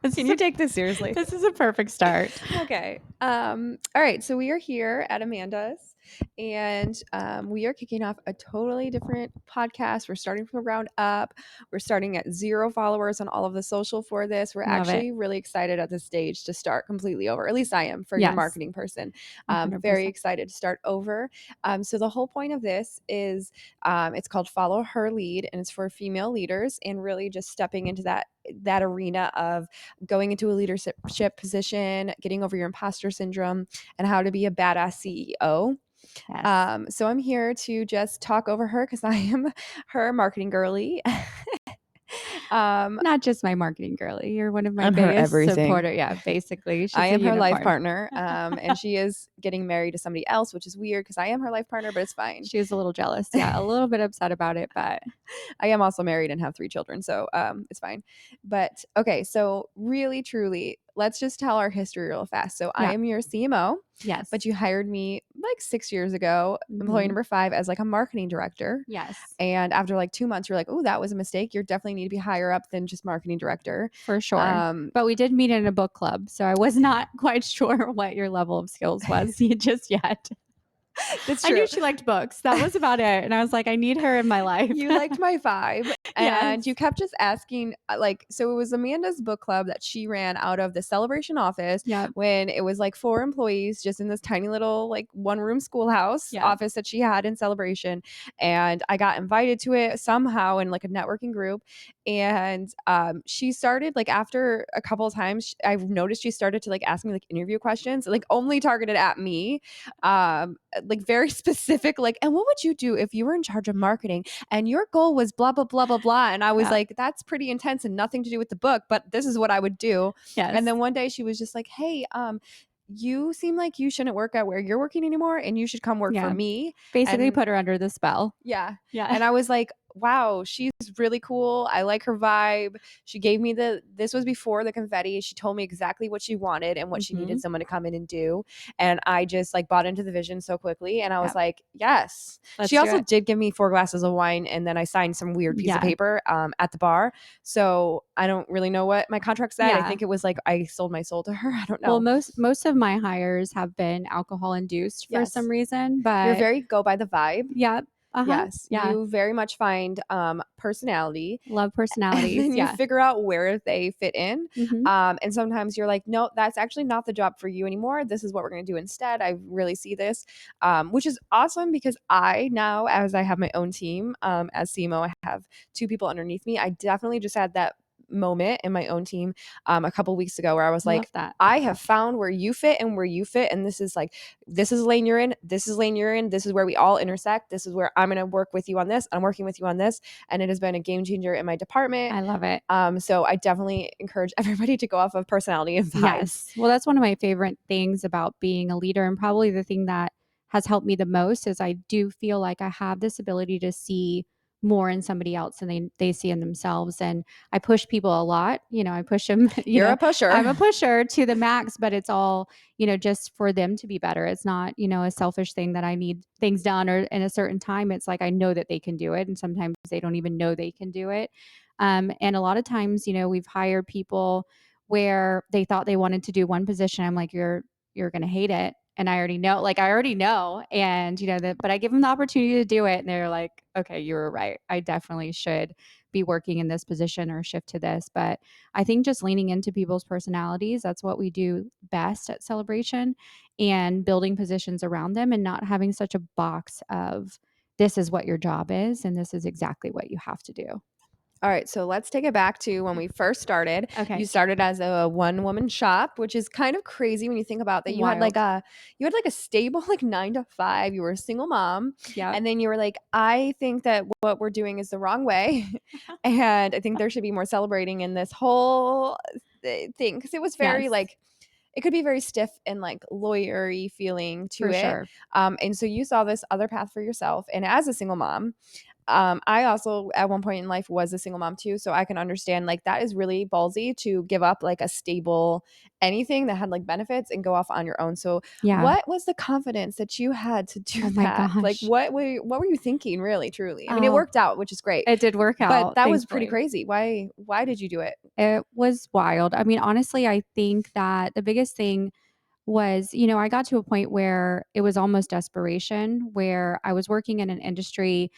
Can you take this seriously? This is a perfect start. Okay. All right. So we are here at Amanda's, and we are kicking off a totally different podcast. We're starting from the ground up. We're starting at 0 followers on all of the social for this. We're Love it. actually really excited at this stage to start completely over. At least I am for your Yes, marketing person. Very 100%. excited to start over. So the whole point of this is it's called Follow Her Lead, and it's for female leaders, and really just stepping into that arena of going into a leadership position, getting over your imposter syndrome, and how to be a badass CEO. Yes. So I'm here to just talk over her because I am her marketing girly. um, Not just my marketing girly. You're one of my I'm her biggest everything. supporter. Yeah, basically. I She's a am her life unicorn. partner, and she is getting married to somebody else, which is weird because I am her life partner, but it's fine. She was a little jealous. Yeah, a little bit upset about it, but I am also married and have 3 children, so it's fine. But okay, so really, truly, let's just tell our history real fast. So I yeah. am your CMO, Yes. but you hired me like 6 years ago, employee Mhm. number 5, as like a marketing director. Yes, And after like 2 months, you're like, "Oh, that was a mistake. You definitely need to be higher up than just marketing director." for sure. Um, But we did meet in a book club, so I was not quite sure what your level of skills was just yet. that's I knew true. she liked books. That was about it. And I was like, I need her in my life. You liked my vibe, and you Yes. kept just asking, like, so it was Amanda's book club that she ran out of the Celebration office Yep. when it was like 4 employees just in this tiny little like one room schoolhouse Yep. office that she had in Celebration. And I got invited to it somehow in like a networking group. And she started like after a couple of times, I've noticed she started to like ask me like interview questions, like only targeted at me, like very specific, like, and what would you do if you were in charge of marketing and your goal was blah blah blah blah blah? And I was Yeah. like, that's pretty intense and nothing to do with the book, but this is what I would do. And Yes. then one day she was just like, hey, you seem like you shouldn't work at where you're working anymore and you should come work for Yeah. me. Basically And put her under the spell. yeah. Yeah. And I was like, wow, she's really cool. I like her vibe. She gave me this was before the confetti. She told me exactly what she wanted and what she needed Mhm. someone to come in and do. And I just like bought into the vision so quickly. And I was Yep. like, yes. She Let's do also it. did give me 4 glasses of wine and then I signed some weird piece of Yeah. paper at the bar. So I don't really know what my contract said. I Yeah. think it was like I sold my soul to her. I don't Well, know. most of my hires have been alcohol induced for some Yes. reason, You're but very go by the vibe. yep. Uh-huh. Yes, Yeah. you very much find personality, Love and personalities. then you Yeah. figure out where they fit in. Mhm. And sometimes you're like, no, that's actually not the job for you anymore. This is what we're going to do instead. I really see this, which is awesome because I now, as I have my own team, as CMO, I have 2 people underneath me. I definitely just had that moment in my own team a couple weeks ago where I was like, Love that. I have found where you fit and where you fit. And this is like, this is lane you're in. This is lane you're in. This is where we all intersect. This is where I'm going to work with you on this. I'm working with you on this. And it has been a game changer in my department. I love it. So I definitely encourage everybody to go off of personality and vibes. Yes. Well, that's one of my favorite things about being a leader, and probably the thing that has helped me the most is I do feel like I have this ability to see more in somebody else than they see in themselves. And I push people a lot. I push them, You're a pusher. I'm a pusher to the max, but it's all, just for them to be better. It's not, a selfish thing that I need things done or in a certain time. It's like I know that they can do it. And sometimes they don't even know they can do it. And a lot of times, we've hired people where they thought they wanted to do one position. I'm like, you're going to hate it. And I already know. And, but I give them the opportunity to do it. And they're like, okay, you were right. I definitely should be working in this position or shift to this. But I think just leaning into people's personalities, that's what we do best at Celebration, and building positions around them and not having such a box of this is what your job is and this is exactly what you have to do. All right, so let's take it back to when we first started. You Okay. started as a one-woman shop, which is kind of crazy when you think about that. Wild. You had like a stable like 9 to 5. You were a single mom, Yep. and then you were like, I think that what we're doing is the wrong way, and I think there should be more celebrating in this whole thing because it was very Yes, like it could be very stiff and like lawyery feeling to for it. sure. And so you saw this other path for yourself, and as a single mom. I also at one point in life was a single mom too, so I can understand like that is really ballsy to give up like a stable anything that had like benefits and go off on your own. So Yeah. what was the confidence that you had to do Oh my that? Like gosh. what were you thinking really truly? I mean, it Oh, worked out, which is great, it did work but out, that was pretty thankfully. crazy. Why did you do it? It was wild. I mean, honestly, I think that the biggest thing was, I got to a point where it was almost desperation, where I was working in an industry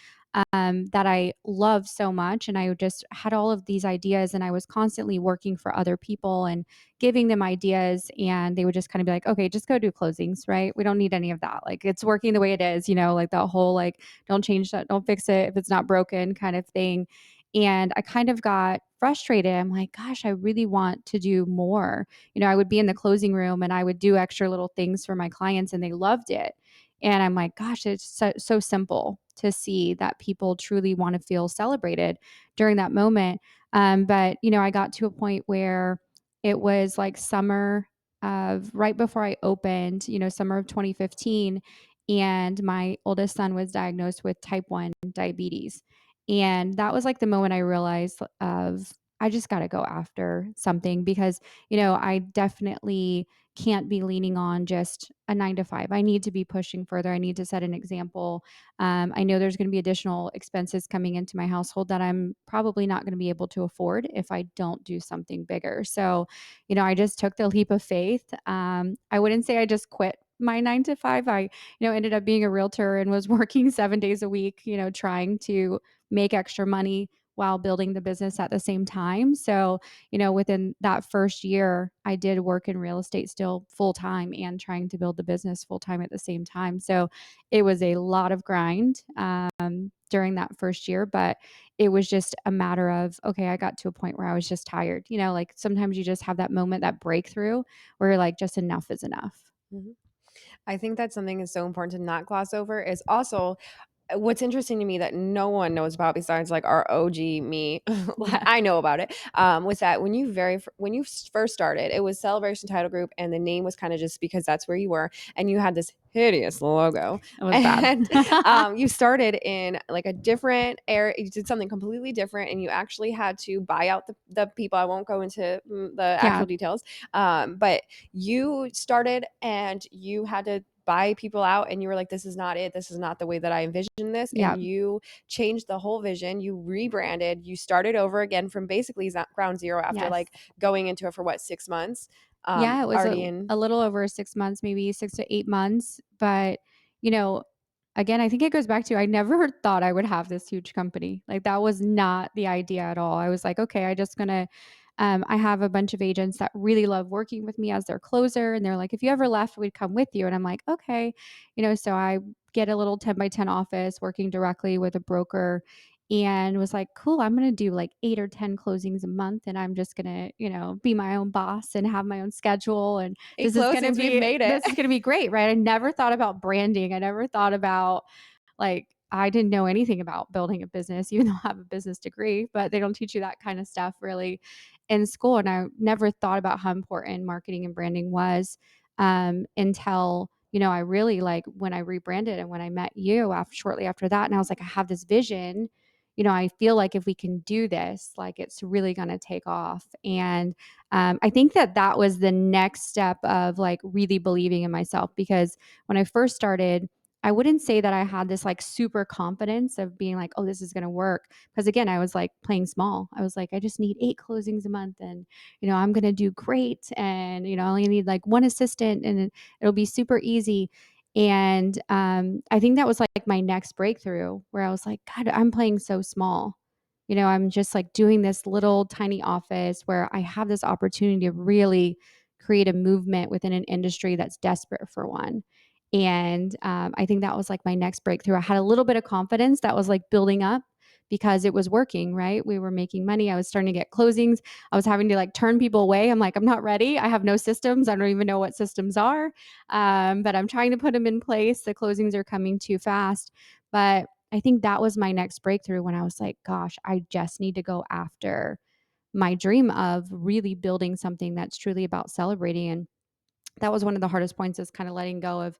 that I love so much. And I just had all of these ideas, and I was constantly working for other people and giving them ideas. And they would just kind of be like, okay, just go do closings, right? We don't need any of that. Like, it's working the way it is, like that whole, like, don't change that, don't fix it if it's not broken kind of thing. And I kind of got frustrated. I'm like, gosh, I really want to do more. I would be in the closing room and I would do extra little things for my clients and they loved it. And I'm like, gosh, it's so simple to see that people truly want to feel celebrated during that moment. But, I got to a point where it was like summer of right before I opened, summer of 2015. And my oldest son was diagnosed with type 1 diabetes. And that was like the moment I realized of I just got to go after something because I definitely can't be leaning on just a 9 to 5. I need to be pushing further. I need to set an example. I know there's going to be additional expenses coming into my household that I'm probably not going to be able to afford if I don't do something bigger. So, I just took the leap of faith. I wouldn't say I just quit my 9 to 5. I, ended up being a realtor and was working 7 days a week, trying to make extra money while building the business at the same time. So, within that first year, I did work in real estate still full time and trying to build the business full time at the same time. So, it was a lot of grind during that first year, but it was just a matter of, okay, I got to a point where I was just tired. Like sometimes you just have that moment, that breakthrough where you're like, just enough is enough. Mhm. I think that's something is so important to not gloss over is also what's interesting to me that no one knows about besides like our OG me, Yeah. I know about it. Was that when you first started, it was Celebration Title Group, and the name was kind of just because that's where you were, and you had this hideous logo, It was bad. and you started in like a different area. You did something completely different, and you actually had to buy out the people. I won't go into the Yeah. actual details, but you started and you had to buy people out and you were like, this is not it, this is not the way that I envisioned this, Yeah. and you changed the whole vision, you rebranded, you started over again from basically ground zero after Yes. like going into it for what, 6 months, Yeah, it was already in. a little over 6 months, maybe 6 to 8 months, but, you know, again, I think it goes back to I never thought I would have this huge company. Like, that was not the idea at all. I was like, "Okay, I just gonna" I have a bunch of agents that really love working with me as their closer, and they're like, "If you ever left, we'd come with you." And I'm like, "Okay." So I get a little 10 by 10 office working directly with a broker and was like, cool, I'm going to do like 8 or 10 closings a month. And I'm just going to, be my own boss and have my own schedule. And 8 closings, we've made it. this is going to be great. Right. I never thought about branding. I never thought about like, I didn't know anything about building a business, even though I have a business degree, but they don't teach you that kind of stuff really in school. And I never thought about how important marketing and branding was until, I really like when I rebranded and when I met you after shortly after that. And I was like, I have this vision. I feel like if we can do this, like it's really going to take off. And I think that was the next step of like really believing in myself because when I first started, I wouldn't say that I had this like super confidence of being like, oh, this is going to work. Because again, I was like playing small. I was like, I just need 8 closings a month and, I'm going to do great. And, I only need like one assistant and it'll be super easy. And I think that was like my next breakthrough where I was like, God, I'm playing so small. I'm just like doing this little tiny office where I have this opportunity to really create a movement within an industry that's desperate for one. And I think that was like my next breakthrough. I had a little bit of confidence that was like building up because it was working, right? We were making money. I was starting to get closings. I was having to like turn people away. I'm like, I'm not ready. I have no systems. I don't even know what systems are. But I'm trying to put them in place. The closings are coming too fast. But I think that was my next breakthrough when I was like, gosh, I just need to go after my dream of really building something that's truly about celebrating. And that was one of the hardest points is kind of letting go of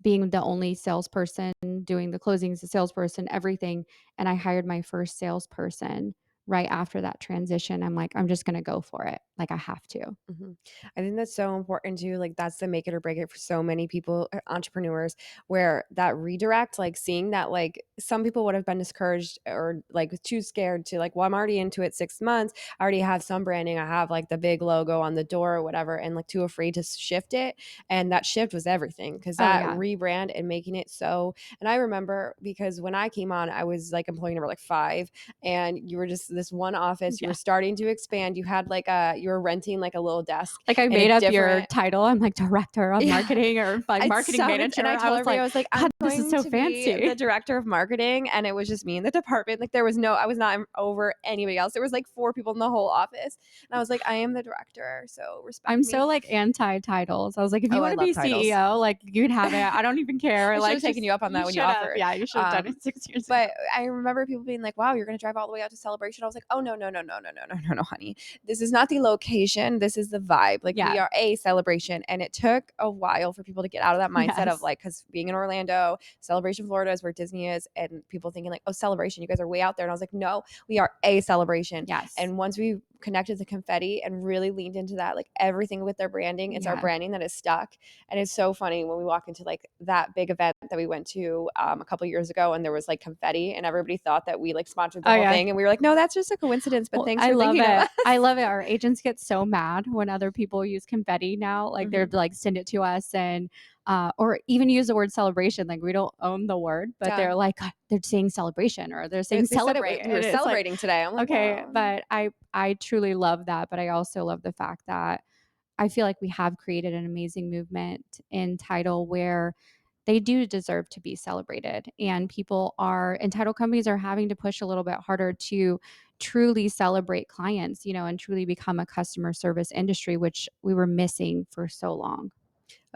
being the only salesperson, doing the closings, the salesperson, everything. And I hired my first salesperson right after that transition. I'm like, I'm just going to go for it. Like, I have to. Mhm. I think that's so important too. Like that's the make it or break it for so many people, entrepreneurs, where that redirect, like seeing that, like some people would have been discouraged or like too scared to like, well, I'm already into it 6 months. I already have some branding. I have like the big logo on the door or whatever, and like too afraid to shift it. And that shift was everything because Oh, that yeah. rebrand and making it so. And I remember because when I came on, I was like employee number like 5, and you were just this one office. You Yeah. were starting to expand. You had like you were renting like a little desk Like, I in a made up your different. title. I'm like director of Yeah, marketing or like it marketing sounded, and manager. I I told was everybody, I like, was like, God, "I'm this is going so to be the fancy. director of marketing," and it was just me in the department. Like, there was no, I was not over anybody else. There was like 4 people in the whole office, and I was like, "I am the director, so respect I'm me." so like anti titles. I was like, if you Oh, I want to love be titles. CEO, like you can have it. I don't even care. I should Like, have taken just you up on that you when you should have. offered. Yeah, you should have done Um, it 6 years ago. but I remember people being like, "Wow, you're gonna drive all the way out to Celebration." I was like, "Oh, no, no, no, no, no, no, no, no, no, honey. This is not the location. This is the vibe. Like, Yeah. we are a celebration." And it took a while for people to get out of that mindset of Yes. like, because being in Orlando, Celebration, Florida is where Disney is, and people thinking like, "Oh, Celebration, you guys are way out there." And I was like, "No, we are a celebration." Yes. And once we connected the confetti and really leaned into that, like everything with their branding, it's our Yeah. branding that is stuck. And it's so funny when we walk into like that big event that we went to a couple years ago, and there was like confetti, and everybody thought that we like sponsored the Oh whole yeah. thing, and we were like, no, that's just a coincidence. But Well, thanks I for love thinking of it. us. I love it. Our agents get so mad when other people use confetti now. Like they're Mhm. like, send it to us and or even use the word celebration. Like we don't own the word, but Yeah, they're like, "God, they're saying celebration or they're saying they said it. celebrate. We were And it's like, celebrating today. I'm like, okay, wow. but I truly love that. But I also love the fact that I feel like we have created an amazing movement in title where they do deserve to be celebrated. And people are, and title companies are having to push a little bit harder to truly celebrate clients, and truly become a customer service industry, which we were missing for so long.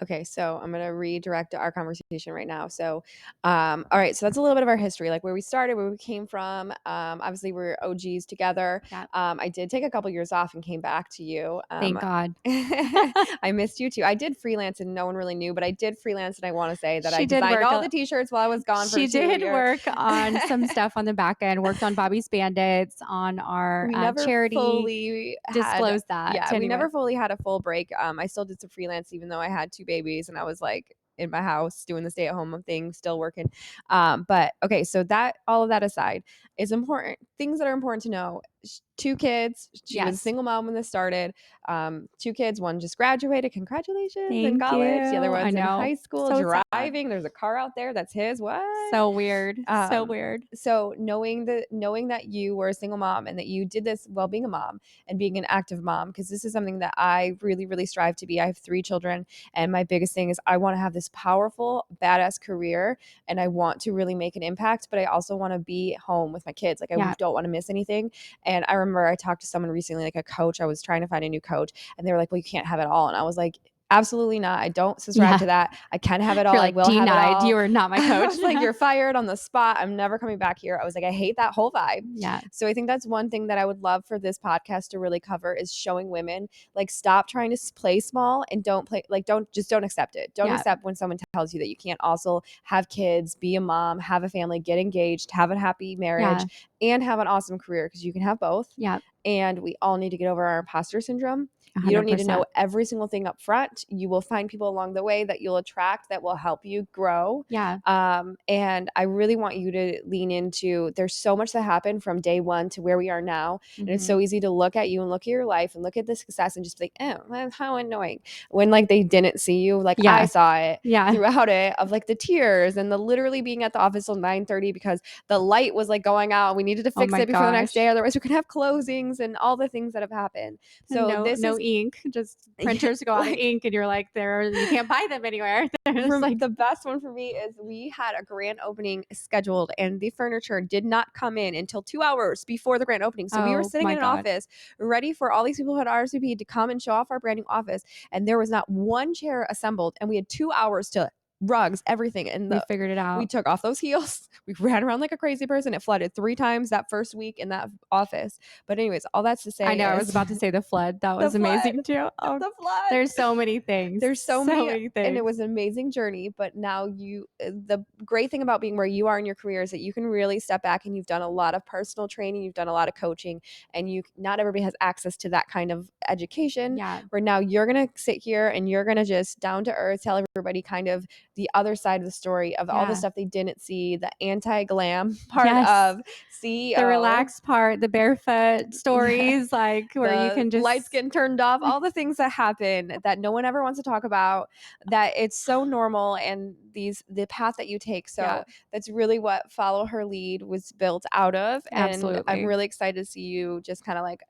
Okay, so I'm gonna redirect our conversation right now. So, all right, so that's a little bit of our history, like where we started, where we came from. Obviously, we're OGs together. Yeah. I did take a couple years off and came back to you. Thank God. I missed you too. I did freelance, and no one really knew, but I did freelance, and I want to say that I She did designed work. all the T-shirts while I was gone for She 2 did years. work on some stuff on the back end, worked on Bobby's Bandits, on our We never charity. fully had, Disclose that yeah, to we never anyone. fully had a full break. I still did some freelance even though I had 2 babies, and I was like in my house doing the stay-at-home thing, still working. But okay, so that, all of that aside, is important. Things that are important to know. 2 kids. She was a Yes. single mom when this started. 2 kids. One just graduated. Congratulations in Thank you. college. The other I one's in know. high school So sad. driving. There's a car out there that's his. What? So weird. So Um, weird. so knowing that you were a single mom and that you did this while being a mom and being an active mom, because this is something that I really, really strive to be. I have 3 children, and my biggest thing is I want to have this powerful, badass career, and I want to really make an impact, but I also want to be home with my kids. Like I Yeah. don't want to miss anything. And I remember I talked to someone recently, like a coach. I was trying to find a new coach, and they were like, "Well, you can't have it all." And I was like, absolutely not. I don't subscribe Yeah. to that. I can have it all. You're I like, will have it denied. all. You are not my I coach. was like, you're fired on the spot. I'm never coming back here. I was like, I hate that whole vibe. Yeah. So I think that's one thing that I would love for this podcast to really cover is showing women, like, stop trying to play small and don't play, like, don't accept it. Don't Yeah. accept when someone tells you that you can't also have kids, be a mom, have a family, get engaged, have a happy marriage, Yeah. and have an awesome career, because you can have both. Yeah. And we all need to get over our imposter syndrome. You don't need to know 100%. every single thing up front. You will find people along the way that you'll attract that will help you grow. Yeah. And I really want you to lean into, there's so much that happened from day one to where we are now. And it's Hmm. so easy to look at you and look at your life and look at the success and just be like, oh, how annoying. When like they didn't see you, like I Yeah. saw it Yeah. throughout it, of like the tears and the literally being at the office till 9:30 because the light was like going out and we needed to Oh fix my it before the next day. gosh. Otherwise we could have closings and all the things that have happened. And So this no is ink, just yeah, printers go out of like ink and you're like, there, you can't buy them anywhere. They're just from like, the best one for me is we had a grand opening scheduled and the furniture did not come in until 2 hours before the grand opening. So we were oh sitting my in an God. office ready for all these people who had RSVP to come and show off our branding office. And there was not one chair assembled. And we had 2 hours to rugs, everything, and We the figured it we out. took off those heels. We ran around like a crazy person. It flooded 3 times that first week in that office. But anyways, all that's to I say know, I was is about to say the flood. That the was flood, amazing too. Oh, the flood. there's so many things, There's so so many, many and it things. was an amazing journey, but now the great thing about being where you are in your career is that you can really step back, and you've done a lot of personal training, you've done a lot of coaching, and you not everybody has access to that kind of education, Yeah. where now you're gonna sit here and you're gonna just down to earth tell everybody kind of the other side of the story of all the Yeah. stuff they didn't see, the anti-glam part Yes. of The CEO. relaxed part, the barefoot Yeah. stories, like, where you The can lights just getting turned off, all the things that happen that no one ever wants to talk about, that it's so normal, and the path that you take. Yeah, So that's really what Follow Her Lead was built out of. And I'm absolutely. really excited to see you just kind of like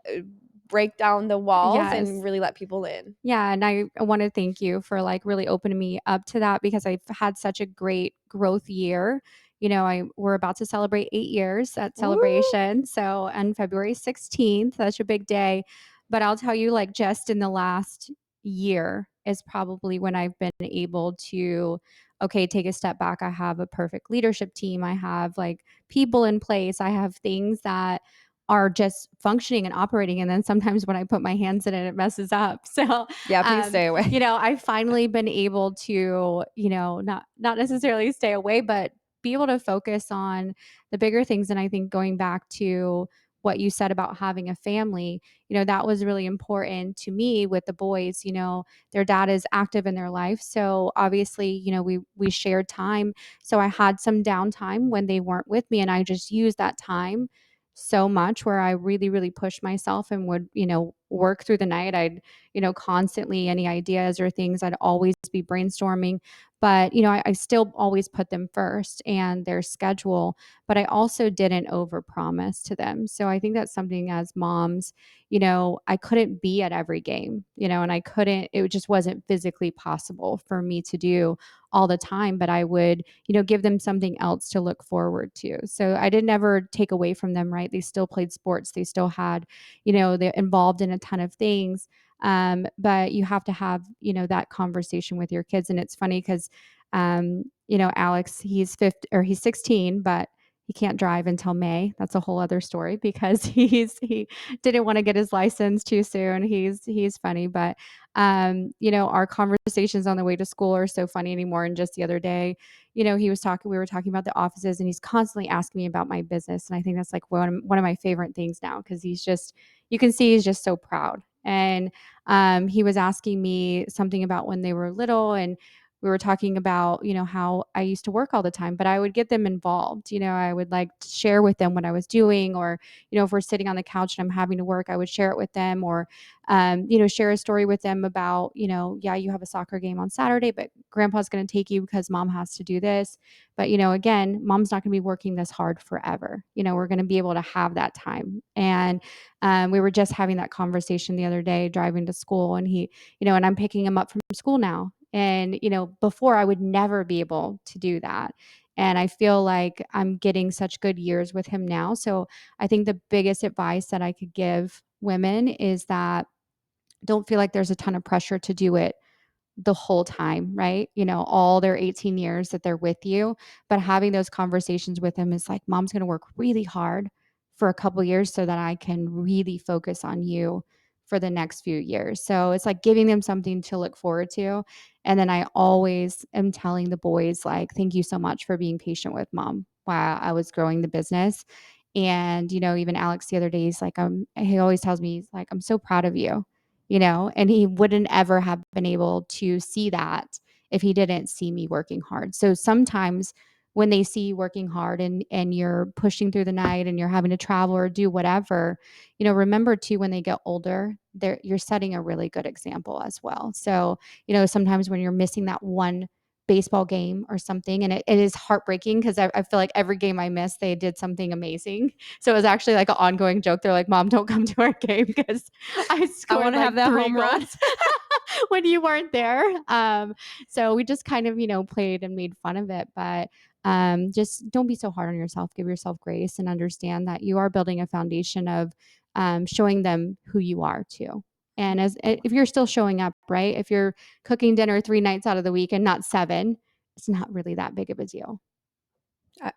break down the walls and Yes. really let people in. Yeah, and I wanna thank you for, like, really opening me up to that because I've had such a great growth year. You know, we're about to celebrate 8 years at Woo! Celebration, so on February 16th, that's a big day. But I'll tell you, like, just in the last year is probably when I've been able to, okay, take a step back. I have a perfect leadership team. I have, like, people in place. I have things that are just functioning and operating, and then sometimes when I put my hands in it, it messes up. So, Yeah, please stay away. I've finally been able to, not necessarily stay away, but be able to focus on the bigger things. And I think going back to what you said about having a family, that was really important to me with the boys. Their dad is active in their life. So obviously, we shared time. So I had some downtime when they weren't with me, and I just used that time so much where I really, really pushed myself and would, work through the night. I'd, constantly any ideas or things, I'd always be brainstorming. But, I still always put them first and their schedule, but I also didn't overpromise to them. So I think that's something as moms, I couldn't be at every game, and it just wasn't physically possible for me to do all the time, but I would, give them something else to look forward to. So I didn't ever take away from them, right? They still played sports. They still had, they're involved in a ton of things. But you have to have, that conversation with your kids. And it's funny because, Alex, he's 16, but he can't drive until May. That's a whole other story because he didn't want to get his license too soon. He's funny, but our conversations on the way to school are so funny anymore. And just the other day, we were talking about the offices, and he's constantly asking me about my business. And I think that's like one of my favorite things now because you can see he's just so proud. And he was asking me something about when they were little, and we were talking about, how I used to work all the time, but I would get them involved. I would like share with them what I was doing, or, if we're sitting on the couch and I'm having to work, I would share it with them, or, share a story with them about, yeah, you have a soccer game on Saturday, but grandpa's going to take you because mom has to do this. But, again, mom's not going to be working this hard forever. We're going to be able to have that time. And we were just having that conversation the other day driving to school, and and I'm picking him up from school now. And, before I would never be able to do that. And I feel like I'm getting such good years with him now. So I think the biggest advice that I could give women is that don't feel like there's a ton of pressure to do it the whole time, right? All their 18 years that they're with you, but having those conversations with them is like, mom's going to work really hard for a couple years so that I can really focus on you for the next few years. So it's like giving them something to look forward to. And then I always am telling the boys, like, thank you so much for being patient with mom while I was growing the business. And, even Alex the other day, he always tells me, he's like, I'm so proud of you, and he wouldn't ever have been able to see that if he didn't see me working hard. So sometimes when they see you working hard and you're pushing through the night and you're having to travel or do whatever, remember too, when they get older, you're setting a really good example as well. So, sometimes when you're missing that one baseball game or something, and it is heartbreaking because I feel like every game I missed, they did something amazing. So it was actually like an ongoing joke. They're like, Mom, don't come to our game because I I scored wanna have like that 3 home run. goals when you weren't there. So we just kind of, played and made fun of it, but just don't be so hard on yourself. Give yourself grace and understand that you are building a foundation of showing them who you are too. And if you're still showing up, right? If you're cooking dinner 3 nights out of the week and not 7, it's not really that big of a deal.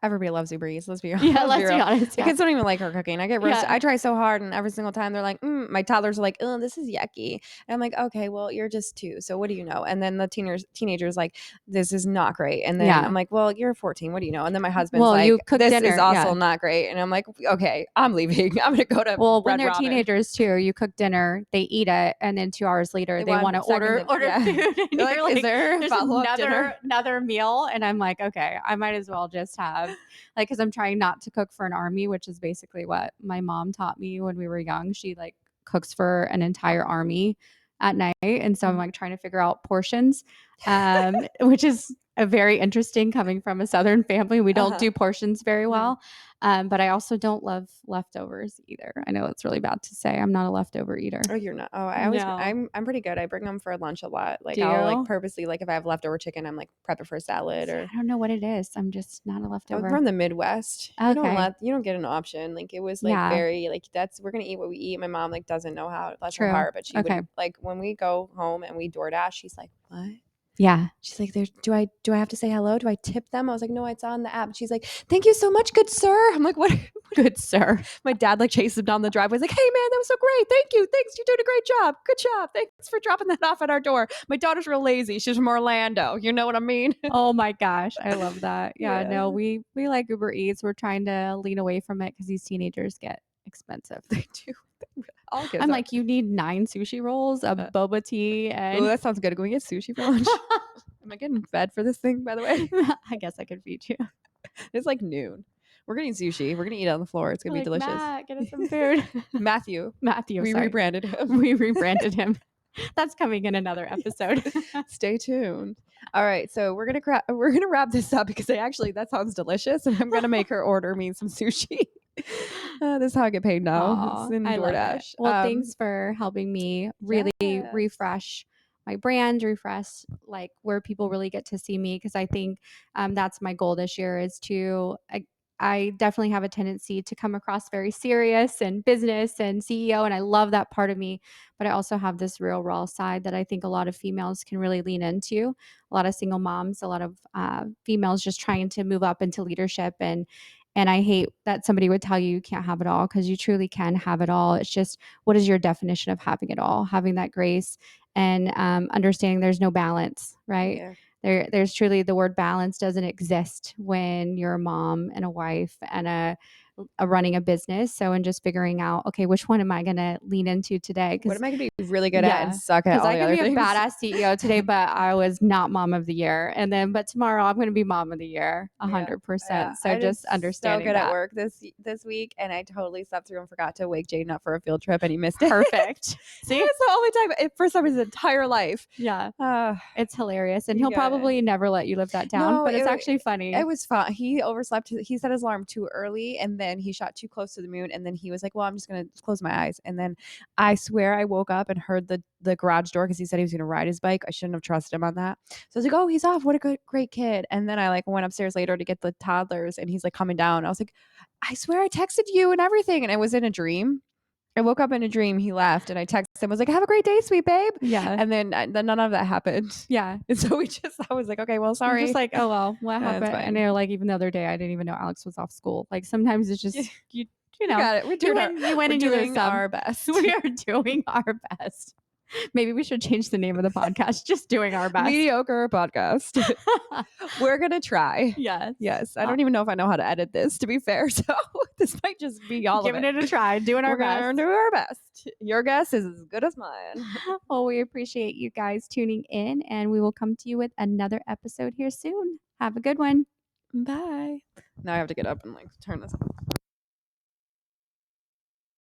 Everybody loves Uber Eats. Let's be Yeah, let's be let's be real. honest. The Yeah. kids don't even like her cooking. I get roasted. Yeah. I try so hard, and every single time they're like, my toddlers are like, oh, this is yucky. And I'm like, okay, well, you're just 2, so what do you know? And then the teenagers like, this is not great. And then Yeah. I'm like, well, you're 14. What do you know? And then my husband's Well, you like, cook this is dinner. also Yeah. not great. And I'm like, okay, I'm leaving. I'm gonna go to Well, when Red they're Robin. teenagers too, you cook dinner, they eat it, and then 2 hours later, They they want wanna second order dinner. Yeah. food, and They're like, you're is like, there "There's follow-up dinner? another meal," and I'm like, "Okay, I might as well just have" like, because 'cause I'm trying not to cook for an army, which is basically what my mom taught me when we were young. She, like, cooks for an entire army at night, and so I'm, Mm. like, trying to figure out portions, which is a very interesting coming from a Southern family. We don't Uh-huh. do portions very Mm. well. But I also don't love leftovers either. I know it's really bad to say. I'm not a leftover eater. Oh, you're not. Oh, No. I'm pretty good. I bring them for lunch a lot. Like Do I'll like you? purposely like if I have leftover chicken, I'm like prep it for salad See, or I don't know what it is. I'm just not a I'm leftover. from the Midwest. Okay. You don't get an option. Like it was like Yeah, very like that's we're gonna eat what we eat. My mom like doesn't know how bless her true. heart, but she Okay. would like when we go home and we DoorDash, she's like, what? Yeah. She's like, "There's do I have to say hello? Do I tip them?" I was like, "No, it's on the app." She's like, "Thank you so much, good sir." I'm like, "What?" Good sir. My dad like chased him down the driveway. He's like, "Hey man, that was so great. Thank you. Thanks. You're doing a great job. Good job. Thanks for dropping that off at our door." My daughter's real lazy. She's from Orlando. You know what I mean? Oh my gosh, I love that. Yeah, Yeah, no, we like Uber Eats. We're trying to lean away from it because these teenagers get expensive. they do. All kids I'm are. like, "You need 9 sushi rolls, a boba tea, Oh, and" that sounds good. Can we get sushi for lunch? Am I getting fed for this thing, by the way? I guess I could feed you. It's like noon. We're getting sushi. We're gonna eat it on the floor. It's gonna be Like, delicious. "Matt, get us some food." Matthew, Matthew, we sorry. rebranded him. We rebranded him. That's coming in another episode. Stay tuned. All right, so we're gonna wrap this up because that sounds delicious, and I'm gonna make her order me some sushi. This is how I get paid now. It's Aw, in I love it. DoorDash. Well, thanks for helping me really Yes. refresh my brand, refresh like where people really get to see me because I think that's my goal this year is to I definitely have a tendency to come across very serious and business and CEO, and I love that part of me. But I also have this real raw side that I think a lot of females can really lean into. A lot of single moms, a lot of females just trying to move up into leadership and I hate that somebody would tell you you can't have it all because you truly can have it all. It's just what is your definition of having it all? Having that grace and understanding there's no balance, right? Yeah. There's truly the word balance doesn't exist when you're a mom and a wife and a running a business. So, in just figuring out, okay, which one am I going to lean into today? What Because am I gonna be really good at and yeah, suck at because all I the could other be a things? badass CEO today, but I was not mom of the year. And then, but tomorrow I'm going to be mom of the year, Yeah. Yeah, 100%. So I did just so understanding good at that. work this week, and I totally slept through and forgot to wake Jaden up for a field trip, and he missed it. Perfect. See? That's the only time for some of his entire life. Yeah, Uh, it's hilarious. And he'll yeah. probably never let you live that down, No, but it's actually funny. it was fun. He overslept. He set his alarm too early, and then he shot too close to the moon. And then he was like, "Well, I'm just gonna close my eyes." And then I swear I woke up and heard the garage door because he said he was gonna ride his bike. I shouldn't have trusted him on that. So I was like, "Oh, he's off. What a great kid." And then I like went upstairs later to get the toddlers, and he's like coming down. I was like, "I swear I texted you and everything," and it was in a dream. I woke up in a dream. He left, and I texted him. I was like, "Have a great day, sweet babe." Yeah. And then none of that happened. Yeah. And so I was like, "Okay, well, You're sorry." just like, oh, well, what That's happened? And fine. they're like, even the other day, I didn't even know Alex was off school. Like sometimes it's Yeah, just, you we know, got it. you win We're and you lose doing some. our best. We are doing our best. Maybe we should change the name of the podcast. Just doing our best. Mediocre podcast. We're gonna try. Yes. Yes. I don't even know if I know how to edit this, to be fair. So this might just be all Giving of it a try, doing our We're gonna best. do our best. Your guess is as good as mine. Well, we appreciate you guys tuning in, and we will come to you with another episode here soon. Have a good one. Bye. Now I have to get up and like turn this off.